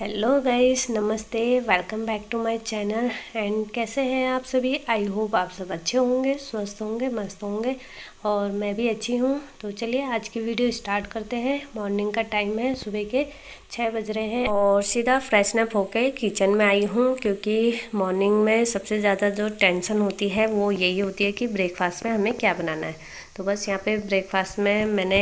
Hello guys, नमस्ते। Welcome back to my channel. And कैसे हैं आप सभी? आई होप आप सब अच्छे होंगे, स्वस्थ होंगे, मस्त होंगे और मैं भी अच्छी हूँ। तो चलिए आज की वीडियो स्टार्ट करते हैं। मॉर्निंग का टाइम है, सुबह के 6 बज रहे हैं और सीधा फ्रेशनअप होके किचन में आई हूँ, क्योंकि मॉर्निंग में सबसे ज़्यादा जो टेंशन होती है वो यही होती है कि ब्रेकफास्ट में हमें क्या बनाना है। तो बस यहाँ पे ब्रेकफास्ट में मैंने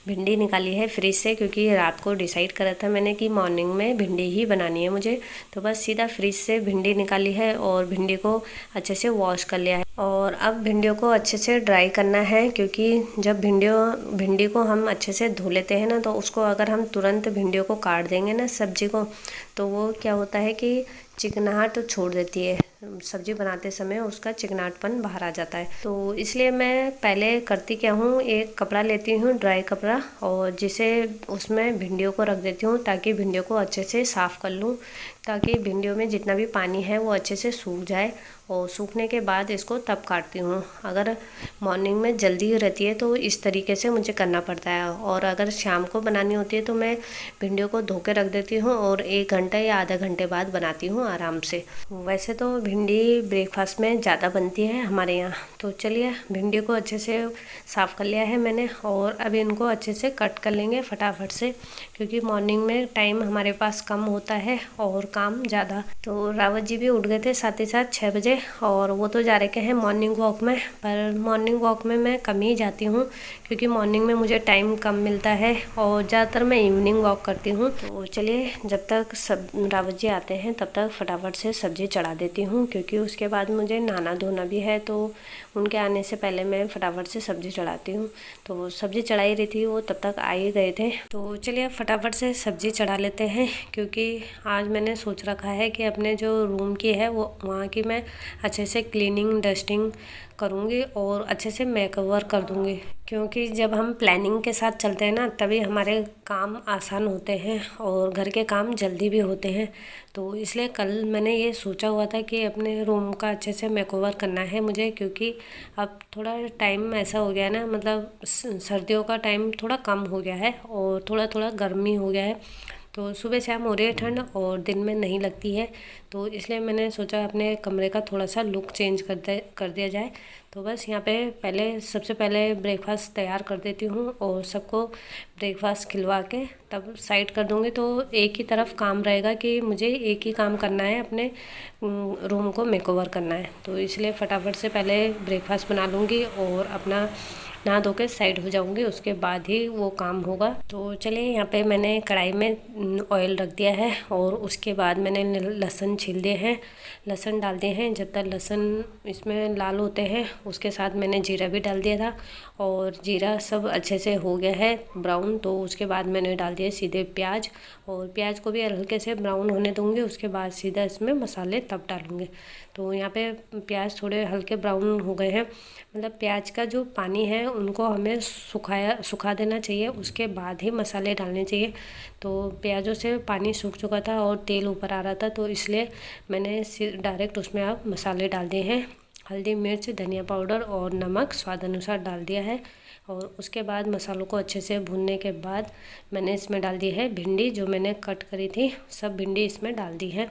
भिंडी निकाली है फ्रिज से, क्योंकि रात को डिसाइड करा था मैंने कि मॉर्निंग में भिंडी ही बनानी है मुझे। तो बस सीधा फ्रिज से भिंडी निकाली है और भिंडी को अच्छे से वॉश कर लिया है। और अब भिंडियों को अच्छे से ड्राई करना है, क्योंकि जब भिंडी को हम अच्छे से धो लेते हैं ना, तो उसको अगर हम तुरंत भिंडियों को काट देंगे ना सब्जी को, तो वो क्या होता है कि चिकनाहट छोड़ देती है। सब्जी बनाते समय उसका चिकनाहटपन बाहर आ जाता है। तो इसलिए मैं पहले करती क्या हूँ, एक कपड़ा लेती हूँ, ड्राई कपड़ा, और जिसे उसमें भिंडियों को रख देती हूँ ताकि भिंडियों को अच्छे से साफ़ कर लूँ, ताकि भिंडियों में जितना भी पानी है वो अच्छे से सूख जाए। और सूखने के बाद इसको तब काटती हूँ। अगर मॉर्निंग में जल्दी रहती है तो इस तरीके से मुझे करना पड़ता है, और अगर शाम को बनानी होती है तो मैं भिंडियों को धो के रख देती हूँ और 1 घंटा या आधा घंटे बाद बनाती हूँ आराम से। वैसे तो भिंडी ब्रेकफास्ट में ज़्यादा बनती है हमारे यहाँ। तो चलिए भिंडी को अच्छे से साफ़ कर लिया है मैंने, और अब इनको अच्छे से कट कर लेंगे फटाफट से, क्योंकि मॉर्निंग में टाइम हमारे पास कम होता है और काम ज़्यादा। तो रावत जी भी उठ गए थे साथ ही साथ 6 बजे, और वो तो जा रखे हैं मॉर्निंग वॉक में। पर मॉर्निंग वॉक में मैं कम ही जाती हूँ, क्योंकि मॉर्निंग में मुझे टाइम कम मिलता है और ज़्यादातर मैं इवनिंग वॉक करती हूँ। तो चलिए जब तक सब रावत जी आते हैं तब तक फटाफट से सब्ज़ी चढ़ा देती हूँ, क्योंकि उसके बाद मुझे नहाना धोना भी है। तो उनके आने से पहले मैं फटाफट से सब्ज़ी चढ़ाती हूँ। तो सब्ज़ी चढ़ाई रही थी, वो तब तक आ ही गए थे। तो चलिए फटाफट से सब्ज़ी चढ़ा लेते हैं, क्योंकि आज मैंने सोच रखा है कि अपने जो रूम की है वो वहाँ की मैं अच्छे से क्लीनिंग डस्टिंग करूँगी और अच्छे से मेकओवर कर दूँगी। क्योंकि जब हम प्लानिंग के साथ चलते हैं ना, तभी हमारे काम आसान होते हैं और घर के काम जल्दी भी होते हैं। तो इसलिए कल मैंने ये सोचा हुआ था कि अपने रूम का अच्छे से मेकओवर करना है मुझे, क्योंकि अब थोड़ा टाइम ऐसा हो गया ना, मतलब सर्दियों का टाइम थोड़ा कम हो गया है और थोड़ा थोड़ा गर्मी हो गया है। तो सुबह शाम हो रही है ठंड और दिन में नहीं लगती है। तो इसलिए मैंने सोचा अपने कमरे का थोड़ा सा लुक चेंज कर दिया जाए। तो बस यहाँ पे सबसे पहले ब्रेकफास्ट तैयार कर देती हूँ और सबको ब्रेकफास्ट खिलवा के तब साइड कर दूँगी। तो एक ही तरफ काम रहेगा कि मुझे एक ही काम करना है, अपने रूम को मेकओवर करना है। तो इसलिए फटाफट से पहले ब्रेकफास्ट बना लूँगी और अपना नहा धो के साइड हो जाऊंगी, उसके बाद ही वो काम होगा। तो चलिए यहाँ पे मैंने कढ़ाई में ऑयल रख दिया है और उसके बाद मैंने लहसुन छील दिए हैं, लहसुन डाल दिए हैं। जब तक लहसुन इसमें लाल होते हैं उसके साथ मैंने जीरा भी डाल दिया था, और जीरा सब अच्छे से हो गया है ब्राउन। तो उसके बाद मैंने डाल दिए सीधे प्याज, और प्याज को भी हल्के से ब्राउन होने दूँगी। उसके बाद सीधा इसमें मसाले तब डालूँगी। तो यहाँ पे प्याज थोड़े हल्के ब्राउन हो गए हैं, मतलब प्याज का जो पानी है उनको हमें सुखा देना चाहिए, उसके बाद ही मसाले डालने चाहिए। तो प्याज़ों से पानी सूख चुका था और तेल ऊपर आ रहा था, तो इसलिए मैंने डायरेक्ट उसमें अब मसाले डाल दिए हैं। हल्दी मिर्च धनिया पाउडर और नमक स्वाद अनुसार डाल दिया है। और उसके बाद मसालों को अच्छे से भूनने के बाद मैंने इसमें डाल दी है भिंडी, जो मैंने कट करी थी, सब भिंडी इसमें डाल दी है।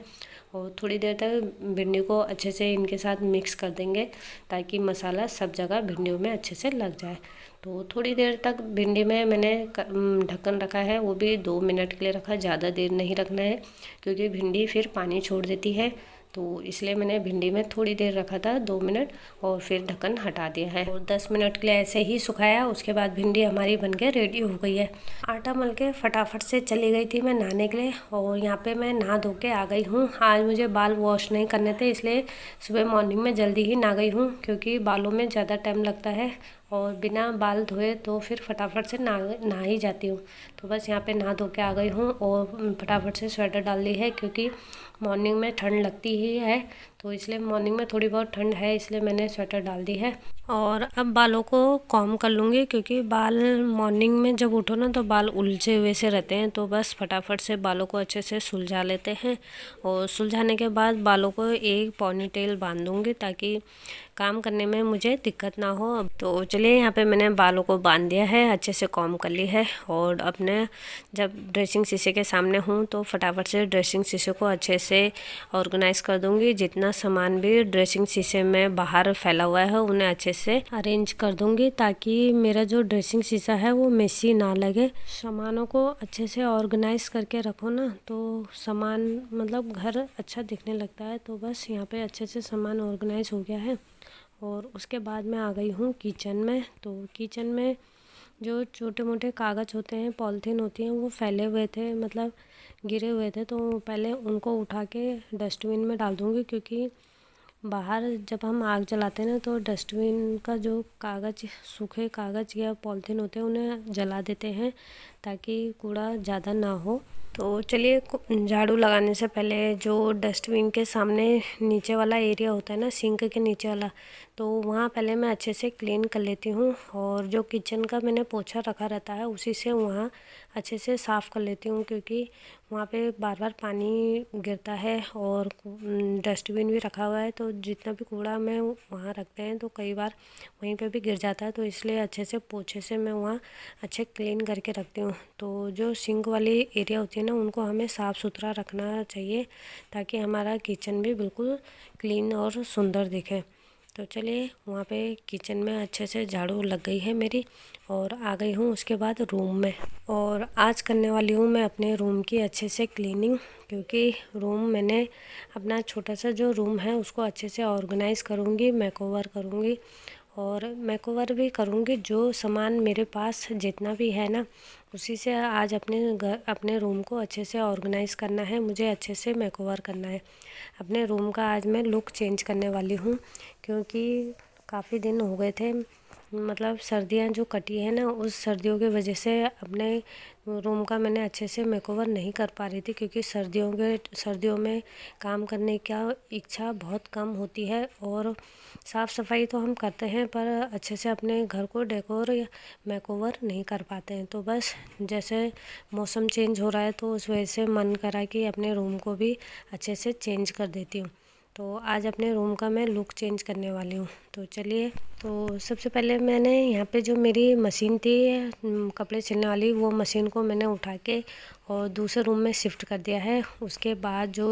और थोड़ी देर तक भिंडी को अच्छे से इनके साथ मिक्स कर देंगे, ताकि मसाला सब जगह भिंडियों में अच्छे से लग जाए। तो थोड़ी देर तक भिंडी में मैंने ढक्कन रखा है, वो भी 2 मिनट के लिए रखा, ज़्यादा देर नहीं रखना है, क्योंकि भिंडी फिर पानी छोड़ देती है। तो इसलिए मैंने भिंडी में थोड़ी देर रखा था, 2 मिनट, और फिर ढक्कन हटा दिया है और 10 मिनट के लिए ऐसे ही सुखाया। उसके बाद भिंडी हमारी बनके रेडी हो गई है। आटा मल के फटाफट से चली गई थी मैं नहाने के लिए, और यहाँ पे मैं नहा धो के आ गई हूँ। आज मुझे बाल वॉश नहीं करने थे, इसलिए सुबह मॉर्निंग में जल्दी ही नहा गई हूँ, क्योंकि बालों में ज़्यादा टाइम लगता है और बिना बाल धोए तो फिर फटाफट से नहा ही जाती हूँ। तो बस यहाँ पे नहा धो के आ गई हूँ और फटाफट से स्वेटर डाल ली है, क्योंकि मॉर्निंग में ठंड लगती ही है। तो इसलिए मॉर्निंग में थोड़ी बहुत ठंड है, इसलिए मैंने स्वेटर डाल दी है। और अब बालों को कॉम्ब कर लूँगी, क्योंकि बाल मॉर्निंग में जब उठो ना तो बाल उलझे हुए से रहते हैं। तो बस फटाफट से बालों को अच्छे से सुलझा लेते हैं, और सुलझाने के बाद बालों को एक पॉनी टेल बांध दूँगी, ताकि काम करने में मुझे दिक्कत ना हो। अब तो चलिए चलिए यहाँ पे मैंने बालों को बांध दिया है, अच्छे से कॉम्ब कर ली है। और अपने जब ड्रेसिंग शीशे के सामने हूँ तो फटाफट से ड्रेसिंग शीशे को अच्छे से ऑर्गेनाइज़ कर दूँगी। जितना सामान भी ड्रेसिंग शीशे में बाहर फैला हुआ है उन्हें अच्छे से अरेंज कर दूँगी, ताकि मेरा जो ड्रेसिंग शीशा है वो मेसी ना लगे। सामानों को अच्छे से ऑर्गेनाइज़ करके रखो ना तो सामान मतलब घर अच्छा दिखने लगता है। तो बस यहाँ पे अच्छे से सामान ऑर्गेनाइज हो गया है। और उसके बाद मैं आ गई हूँ किचन में। तो किचन में जो छोटे मोटे कागज़ होते हैं, पॉलीथीन होती हैं, वो फैले हुए थे, मतलब गिरे हुए थे। तो पहले उनको उठा के डस्टबिन में डाल दूँगी, क्योंकि बाहर जब हम आग जलाते हैं ना तो डस्टबिन का जो कागज़, सूखे कागज़ या पॉलीथीन होते हैं उन्हें जला देते हैं ताकि कूड़ा ज़्यादा ना हो। तो चलिए, झाड़ू लगाने से पहले जो डस्टबिन के सामने नीचे वाला एरिया होता है ना, सिंक के नीचे वाला, तो वहाँ पहले मैं अच्छे से क्लीन कर लेती हूँ। और जो किचन का मैंने पोछा रखा रहता है उसी से वहाँ अच्छे से साफ़ कर लेती हूँ, क्योंकि वहाँ पे बार बार पानी गिरता है और डस्टबिन भी रखा हुआ है। तो जितना भी कूड़ा मैं वहाँ रखते हैं तो कई बार वहीं पे भी गिर जाता है। तो इसलिए अच्छे से पोछे से मैं वहाँ अच्छे क्लीन करके रखती हूँ। तो जो सिंक वाली एरिया होती है ना, उनको हमें साफ़ सुथरा रखना चाहिए ताकि हमारा किचन भी बिल्कुल क्लीन और सुंदर दिखे। तो चलिए, वहाँ पे किचन में अच्छे से झाड़ू लग गई है मेरी और आ गई हूँ उसके बाद रूम में। और आज करने वाली हूँ मैं अपने रूम की अच्छे से क्लीनिंग, क्योंकि रूम मैंने अपना छोटा सा जो रूम है उसको अच्छे से ऑर्गेनाइज़ करूँगी, मेकओवर करूँगी। और मेकओवर भी करूँगी, जो सामान मेरे पास जितना भी है ना उसी से आज अपने रूम को अच्छे से ऑर्गेनाइज़ करना है, मुझे अच्छे से मेकओवर करना है। अपने रूम का आज मैं लुक चेंज करने वाली हूँ, क्योंकि काफ़ी दिन हो गए थे, मतलब सर्दियाँ जो कटी है ना, उस सर्दियों की वजह से अपने रूम का मैंने अच्छे से मेकओवर नहीं कर पा रही थी, क्योंकि सर्दियों में काम करने का इच्छा बहुत कम होती है। और साफ़ सफाई तो हम करते हैं पर अच्छे से अपने घर को डेकोर या मेकओवर नहीं कर पाते हैं। तो बस जैसे मौसम चेंज हो रहा है तो उस वजह से मन करा कि अपने रूम को भी अच्छे से चेंज कर देती हूँ। तो आज अपने रूम का मैं लुक चेंज करने वाली हूँ। तो चलिए, तो सबसे पहले मैंने यहाँ पे जो मेरी मशीन थी कपड़े सिलने वाली, वो मशीन को मैंने उठा के और दूसरे रूम में शिफ्ट कर दिया है। उसके बाद जो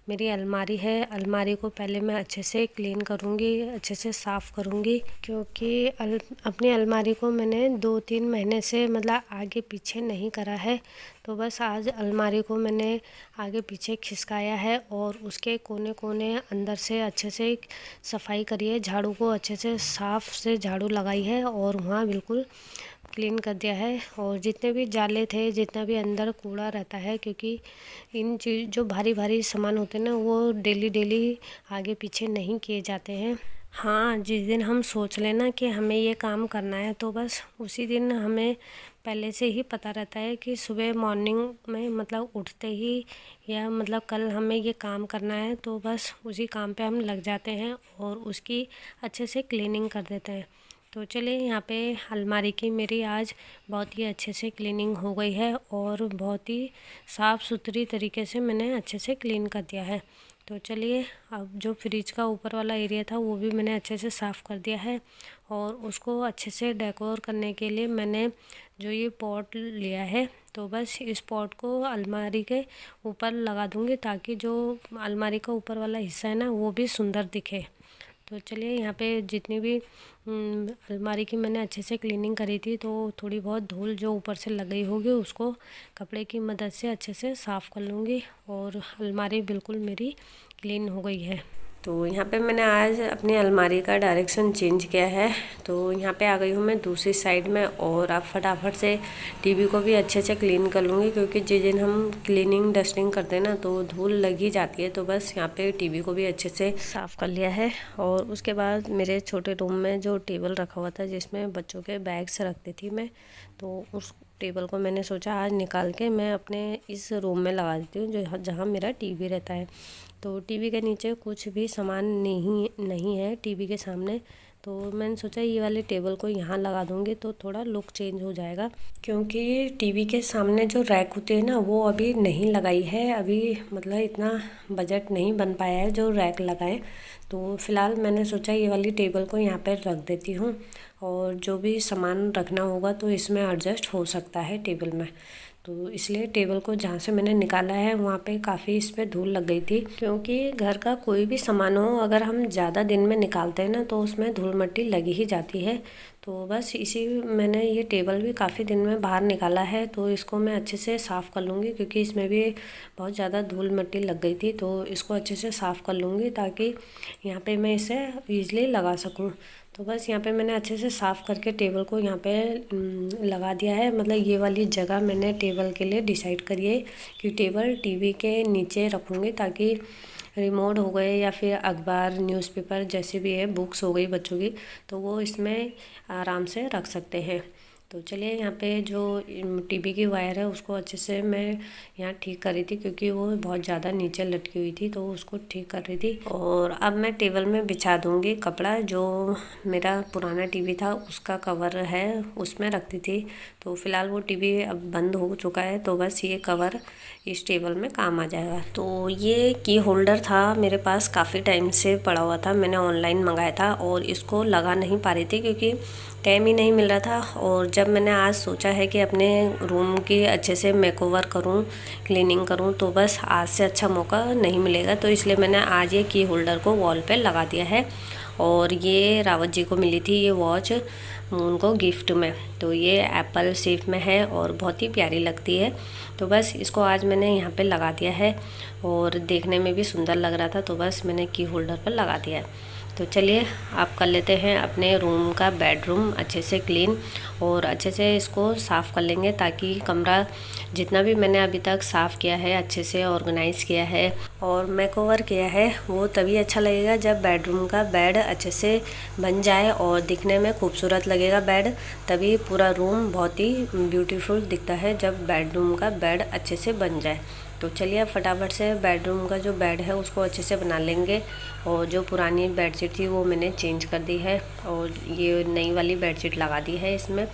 मेरी अलमारी है, अलमारी को पहले मैं अच्छे से क्लीन करूँगी, अच्छे से साफ़ करूँगी, क्योंकि अपनी अलमारी को मैंने 2-3 महीने से मतलब आगे पीछे नहीं करा है। तो बस आज अलमारी को मैंने आगे पीछे खिसकाया है और उसके कोने कोने अंदर से अच्छे से सफाई करी है, झाड़ू को अच्छे से साफ़ से झाड़ू लगाई है और वहाँ बिल्कुल क्लीन कर दिया है। और जितने भी जाले थे, जितना भी अंदर कूड़ा रहता है, क्योंकि इन चीज़ जो भारी भारी सामान होते हैं ना वो डेली आगे पीछे नहीं किए जाते हैं। हाँ, जिस दिन हम सोच लेना कि हमें ये काम करना है तो बस उसी दिन हमें पहले से ही पता रहता है कि सुबह मॉर्निंग में मतलब उठते ही या मतलब कल हमें ये काम करना है, तो बस उसी काम पे हम लग जाते हैं और उसकी अच्छे से क्लीनिंग कर देते हैं। तो चलिए, यहाँ पे अलमारी की मेरी आज बहुत ही अच्छे से क्लीनिंग हो गई है और बहुत ही साफ़ सुथरी तरीके से मैंने अच्छे से क्लीन कर दिया है। तो चलिए, अब जो फ्रिज का ऊपर वाला एरिया था वो भी मैंने अच्छे से साफ़ कर दिया है। और उसको अच्छे से डेकोर करने के लिए मैंने जो ये पॉट लिया है, तो बस इस पॉट को अलमारी के ऊपर लगा दूँगी, ताकि जो अलमारी का ऊपर वाला हिस्सा है ना वो भी सुंदर दिखे। तो चलिए, यहाँ पे जितनी भी अलमारी की मैंने अच्छे से क्लीनिंग करी थी, तो थोड़ी बहुत धूल जो ऊपर से लग गई होगी उसको कपड़े की मदद से अच्छे से साफ़ कर लूँगी और अलमारी बिल्कुल मेरी क्लीन हो गई है। तो यहाँ पे मैंने आज अपनी अलमारी का डायरेक्शन चेंज किया है। तो यहाँ पे आ गई हूँ मैं दूसरी साइड में और अब फटाफट से टीवी को भी अच्छे से क्लीन कर लूँगी, क्योंकि जिस दिन हम क्लीनिंग डस्टिंग करते हैं ना तो धूल लग ही जाती है। तो बस यहाँ पे टीवी को भी अच्छे से साफ़ कर लिया है। और उसके बाद मेरे छोटे रूम में जो टेबल रखा हुआ था जिसमें बच्चों के बैग्स रखती थी मैं, तो उस टेबल को मैंने सोचा आज निकाल के मैं अपने इस रूम में लगा देती हूँ जहाँ मेरा टीवी रहता है। तो टीवी के नीचे कुछ भी सामान नहीं है टीवी के सामने, तो मैंने सोचा ये वाले टेबल को यहाँ लगा दूँगी तो थोड़ा लुक चेंज हो जाएगा। क्योंकि टीवी के सामने जो रैक होती है ना वो अभी नहीं लगाई है, अभी मतलब इतना बजट नहीं बन पाया है जो रैक लगाए। तो फ़िलहाल मैंने सोचा ये वाली टेबल को यहाँ पर रख देती हूँ और जो भी सामान रखना होगा तो इसमें एडजस्ट हो सकता है टेबल में। तो इसलिए टेबल को जहाँ से मैंने निकाला है वहाँ पे काफ़ी इस पर धूल लग गई थी, क्योंकि घर का कोई भी सामान हो अगर हम ज़्यादा दिन में निकालते हैं ना तो उसमें धूल मिट्टी लगी ही जाती है। तो बस इसी मैंने ये टेबल भी काफ़ी दिन में बाहर निकाला है, तो इसको मैं अच्छे से साफ़ कर लूँगी, क्योंकि इसमें भी बहुत ज़्यादा धूल मिट्टी लग गई थी। तो इसको अच्छे से साफ़ कर लूँगी ताकि यहाँ पे मैं इसे ईज़िली लगा सकूँ। तो बस यहाँ पे मैंने अच्छे से साफ़ करके टेबल को यहाँ पे लगा दिया है। मतलब ये वाली जगह मैंने टेबल के लिए डिसाइड करी है कि टेबल टीवी के नीचे रखूँगी, ताकि रिमोट हो गए या फिर अखबार न्यूज़पेपर जैसे भी है, बुक्स हो गई बच्चों की, तो वो इसमें आराम से रख सकते हैं। तो चलिए यहाँ पे जो टीवी की वायर है उसको अच्छे से मैं यहाँ ठीक कर रही थी, क्योंकि वो बहुत ज़्यादा नीचे लटकी हुई थी, तो उसको ठीक कर रही थी। और अब मैं टेबल में बिछा दूँगी कपड़ा। जो मेरा पुराना टीवी था उसका कवर है उसमें रखती थी, तो फ़िलहाल वो टीवी अब बंद हो चुका है, तो बस ये कवर इस टेबल में काम आ जाएगा। तो ये की होल्डर था मेरे पास, काफ़ी टाइम से पड़ा हुआ था, मैंने ऑनलाइन मंगाया था और इसको लगा नहीं पा रही थी क्योंकि टाइम ही नहीं मिल रहा था। और जब मैंने आज सोचा है कि अपने रूम की अच्छे से मेकओवर करूं, क्लीनिंग करूं, तो बस आज से अच्छा मौका नहीं मिलेगा, तो इसलिए मैंने आज ये की होल्डर को वॉल पे लगा दिया है। और ये रावत जी को मिली थी ये वॉच उनको गिफ्ट में, तो ये एप्पल शेप में है और बहुत ही प्यारी लगती है। तो बस इसको आज मैंने यहाँ पे लगा दिया है और देखने में भी सुंदर लग रहा था, तो बस मैंने की होल्डर पर लगा दिया है। तो चलिए आप कर लेते हैं अपने रूम का बेडरूम अच्छे से क्लीन, और अच्छे से इसको साफ़ कर लेंगे, ताकि कमरा जितना भी मैंने अभी तक साफ़ किया है, अच्छे से ऑर्गेनाइज़ किया है और मेकओवर किया है, वो तभी अच्छा लगेगा जब बेडरूम का बेड अच्छे से बन जाए और दिखने में खूबसूरत लगेगा बेड। तभी पूरा रूम बहुत ही ब्यूटीफुल दिखता है जब बेडरूम का बेड अच्छे से बन जाए। तो चलिए अब फटाफट से बेडरूम का जो बेड है उसको अच्छे से बना लेंगे। और जो पुरानी बेडशीट थी वो मैंने चेंज कर दी है और ये नई वाली बेडशीट लगा दी है इसमें।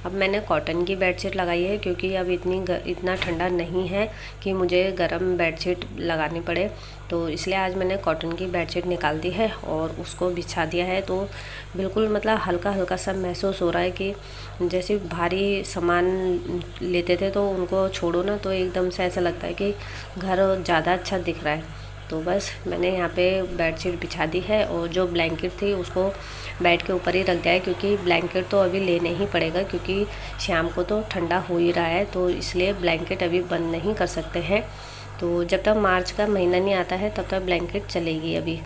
अब मैंने कॉटन की बेडशीट लगाई है, क्योंकि अब इतना ठंडा नहीं है कि मुझे गर्म बेडशीट लगानी पड़े, तो इसलिए आज मैंने कॉटन की बेडशीट निकाल दी है और उसको बिछा दिया है। तो बिल्कुल मतलब हल्का हल्का सा महसूस हो रहा है कि जैसे भारी सामान लेते थे तो उनको छोड़ो ना तो एकदम से ऐसा लगता है कि घर ज़्यादा अच्छा दिख रहा है। तो बस मैंने यहाँ पे बेडशीट बिछा दी है और जो ब्लैंकेट थी उसको बेड के ऊपर ही रख दिया है, क्योंकि ब्लैंकेट तो अभी लेने ही पड़ेगा, क्योंकि शाम को तो ठंडा हो ही रहा है, तो इसलिए ब्लैंकेट अभी बंद नहीं कर सकते हैं। तो जब तक मार्च का महीना नहीं आता है तब तक ब्लैंकेट चलेगी अभी।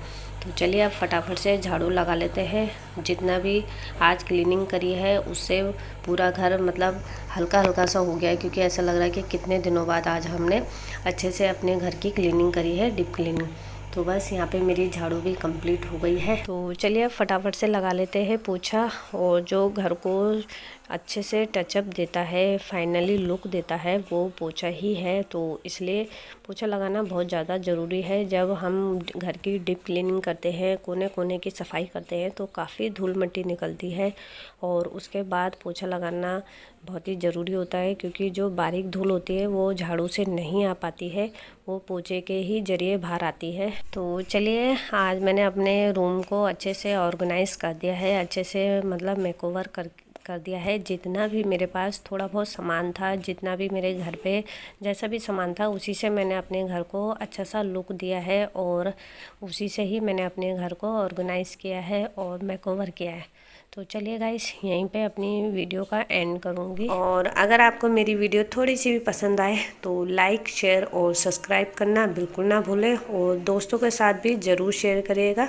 तो चलिए अब फटाफट से झाड़ू लगा लेते हैं। जितना भी आज क्लीनिंग करी है उससे पूरा घर मतलब हल्का हल्का सा हो गया है, क्योंकि ऐसा लग रहा है कि कितने दिनों बाद आज हमने अच्छे से अपने घर की क्लीनिंग करी है, डीप क्लीनिंग। तो बस यहाँ पे मेरी झाड़ू भी कंप्लीट हो गई है। तो चलिए अब फटाफट से लगा लेते हैं पोछा। और जो घर को अच्छे से टचअप देता है, फाइनली लुक देता है, वो पोछा ही है। तो इसलिए पोछा लगाना बहुत ज़्यादा ज़रूरी है। जब हम घर की डीप क्लीनिंग करते हैं, कोने कोने की सफाई करते हैं, तो काफ़ी धूल मिट्टी निकलती है और उसके बाद पोछा लगाना बहुत ही ज़रूरी होता है, क्योंकि जो बारीक धूल होती है वो झाड़ू से नहीं आ पाती है, वो पोछे के ही ज़रिए बाहर आती है। तो चलिए आज मैंने अपने रूम को अच्छे से ऑर्गेनाइज़ कर दिया है, अच्छे से मतलब मेकओवर कर दिया है। जितना भी मेरे पास थोड़ा बहुत सामान था, जितना भी मेरे घर पे जैसा भी सामान था, उसी से मैंने अपने घर को अच्छा सा लुक दिया है और उसी से ही मैंने अपने घर को ऑर्गेनाइज़ किया है और मेकओवर किया है। तो चलिए गाइस यहीं पे अपनी वीडियो का एंड करूँगी। और अगर आपको मेरी वीडियो थोड़ी सी भी पसंद आए तो लाइक, शेयर और सब्सक्राइब करना बिल्कुल ना भूलें, और दोस्तों के साथ भी ज़रूर शेयर करिएगा।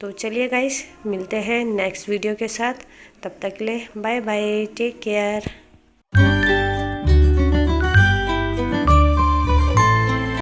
तो चलिए गाइस मिलते हैं नेक्स्ट वीडियो के साथ, तब तक के लिए बाय बाय, टेक केयर।